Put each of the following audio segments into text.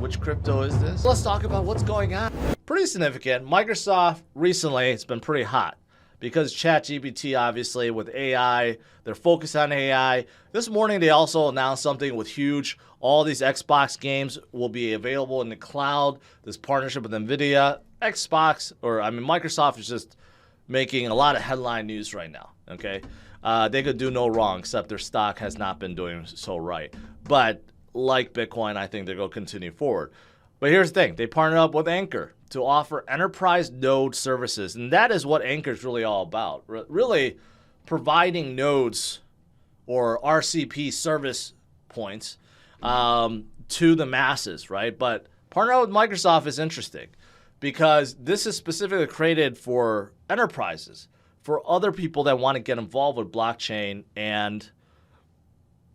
which crypto is this? Let's talk about what's going on. Pretty significant. Microsoft recently, it's been pretty hot because ChatGPT, obviously, with AI, they're focused on AI. This morning, they also announced something with huge. All these Xbox games will be available in the cloud. This partnership with NVIDIA, Microsoft is just making a lot of headline news right now, okay? They could do no wrong, except their stock has not been doing so right. But like Bitcoin, I think they're going to continue forward. But here's the thing. They partnered up with ANKR to offer enterprise node services. And that is what ANKR is really all about. Really providing nodes or RCP service points to the masses, right? But partnering with Microsoft is interesting because this is specifically created for enterprises, for other people that want to get involved with blockchain and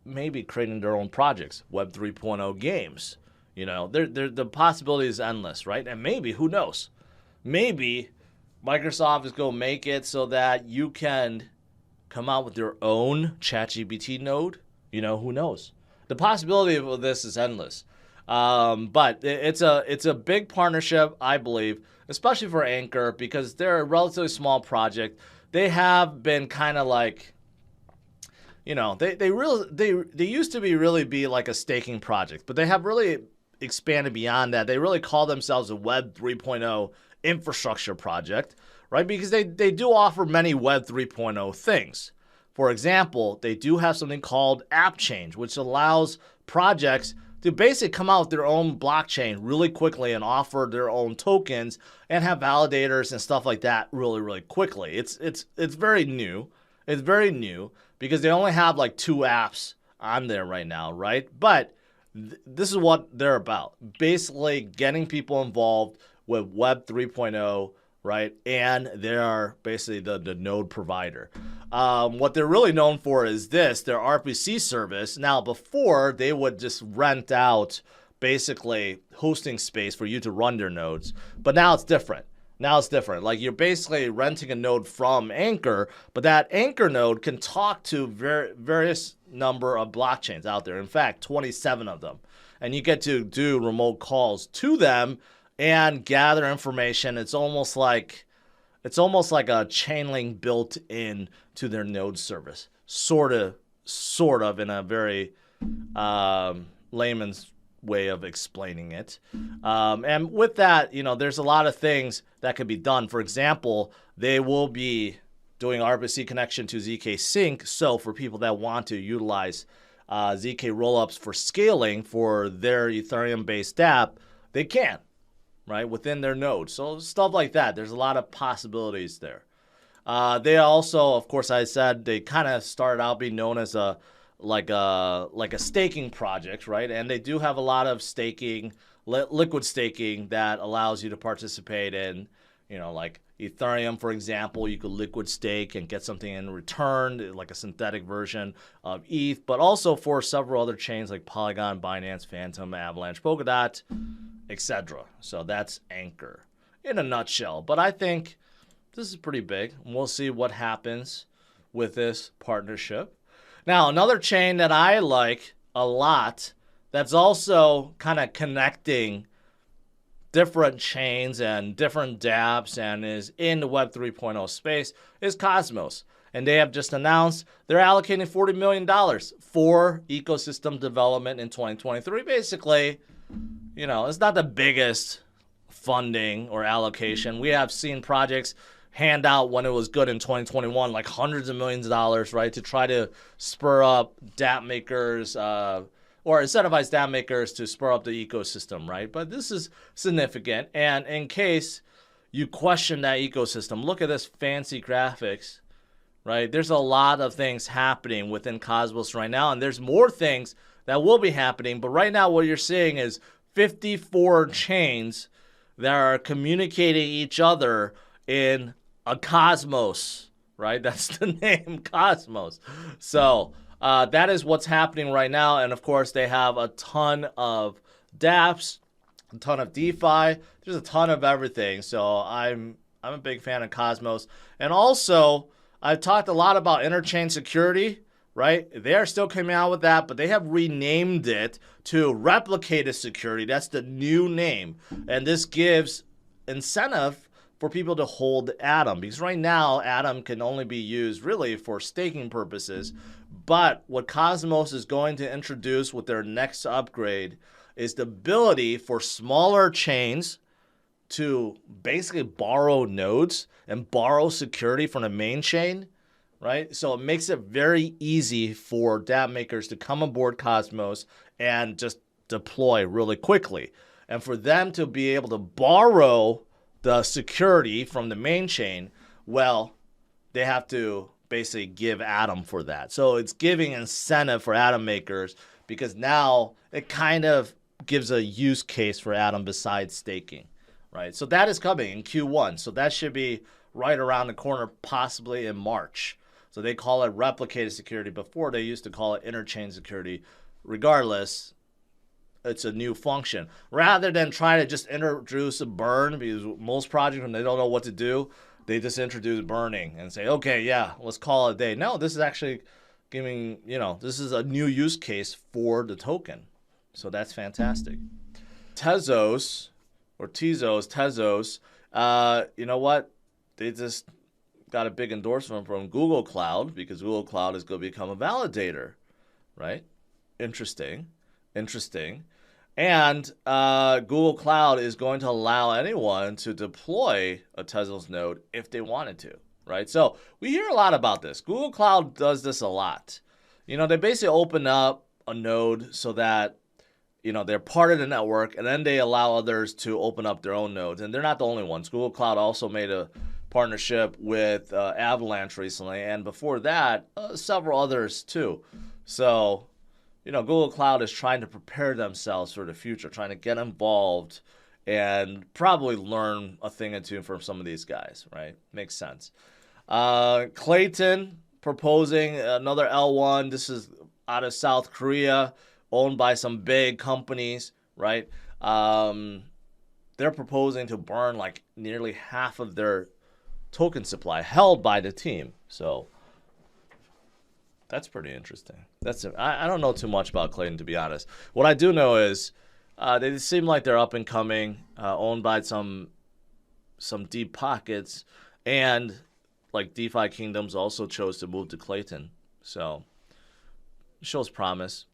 maybe creating their own projects, Web 3.0 games. You know, the possibility is endless, right? And maybe, who knows? Maybe Microsoft is going to make it so that you can come out with your own ChatGPT node. You know, who knows? The possibility of this is endless. But it's a big partnership, I believe, especially for ANKR because they're a relatively small project. They have been kind of like, you know, they used to be like a staking project, but they have really expanded beyond that. They really call themselves a Web 3.0 infrastructure project, right? Because they do offer many Web 3.0 things. For example, they do have something called App Change, which allows projects to basically come out with their own blockchain really quickly and offer their own tokens and have validators and stuff like that really, really quickly. It's very new. It's very new because they only have like 2 apps on there right now, right? But this is what they're about. Basically getting people involved with Web 3.0, right? And they are basically the node provider. What they're really known for is their RPC service. Now, before, they would just rent out basically hosting space for you to run their nodes. But now it's different. Like you're basically renting a node from ANKR, but that ANKR node can talk to various number of blockchains out there. In fact, 27 of them. And you get to do remote calls to them and gather information. It's almost like a chain link built in to their node service. Sort of in a very layman's way of explaining it. And with that, you know, there's a lot of things that could be done. For example, they will be doing RPC connection to ZK Sync. So for people that want to utilize ZK rollups for scaling for their Ethereum-based app, they can, right, within their node. So stuff like that. There's a lot of possibilities there. They also, of course, I said they kind of started out being known as a staking project, right? And they do have a lot of staking, liquid staking that allows you to participate in, you know, like Ethereum, for example. You could liquid stake and get something in return, like a synthetic version of ETH, but also for several other chains like Polygon, Binance, Phantom, Avalanche, Polkadot, etc. So that's ANKR in a nutshell. But I think this is pretty big. We'll see what happens with this partnership. Now, another chain that I like a lot that's also kind of connecting different chains and different dApps and is in the Web 3.0 space is Cosmos. And they have just announced they're allocating $40 million for ecosystem development in 2023. Basically, you know, it's not the biggest funding or allocation. We have seen projects hand out when it was good in 2021, like hundreds of millions of dollars, right, to try to spur up dApp makers or incentivize dApp makers to spur up the ecosystem, right? But this is significant. And in case you question that ecosystem, look at this fancy graphics, right? There's a lot of things happening within Cosmos right now, and there's more things that will be happening. But right now what you're seeing is 54 chains that are communicating each other in a Cosmos, right? That's the name, Cosmos. So that is what's happening right now. And of course, they have a ton of dApps, a ton of DeFi. There's a ton of everything. So I'm a big fan of Cosmos. And also, I've talked a lot about interchain security, right? They are still coming out with that, but they have renamed it to replicated security. That's the new name. And this gives incentive for people to hold Atom, because right now Atom can only be used really for staking purposes. But what Cosmos is going to introduce with their next upgrade is the ability for smaller chains to basically borrow nodes and borrow security from the main chain, right? So it makes it very easy for dApp makers to come aboard Cosmos and just deploy really quickly. And for them to be able to borrow the security from the main chain, well, they have to basically give Atom for that. So it's giving incentive for Atom makers, because now it kind of gives a use case for Atom besides staking, right? So that is coming in Q1. So that should be right around the corner, possibly in March. So they call it replicated security. Before, they used to call it interchain security. Regardless, it's a new function. Rather than try to just introduce a burn, because most projects, when they don't know what to do, they just introduce burning and say, okay, yeah, let's call it a day. No, this is actually giving, this is a new use case for the token. So that's fantastic. Tezos, you know what? They just got a big endorsement from Google Cloud, because Google Cloud is going to become a validator, right? Interesting. And Google Cloud is going to allow anyone to deploy a Tezos node if they wanted to, right? So we hear a lot about this. Google Cloud does this a lot. They basically open up a node so that, they're part of the network, and then they allow others to open up their own nodes. And they're not the only ones. Google Cloud also made a partnership with Avalanche recently, and before that, several others too. So, Google Cloud is trying to prepare themselves for the future, trying to get involved and probably learn a thing or two from some of these guys, right? Makes sense. Klaytn proposing another L1. This is out of South Korea, owned by some big companies, right? They're proposing to burn like nearly half of their token supply held by the team. So that's pretty interesting. I don't know too much about Klaytn, to be honest. What I do know is they seem like they're up and coming, owned by some deep pockets, and like DeFi Kingdoms also chose to move to Klaytn. So it shows promise.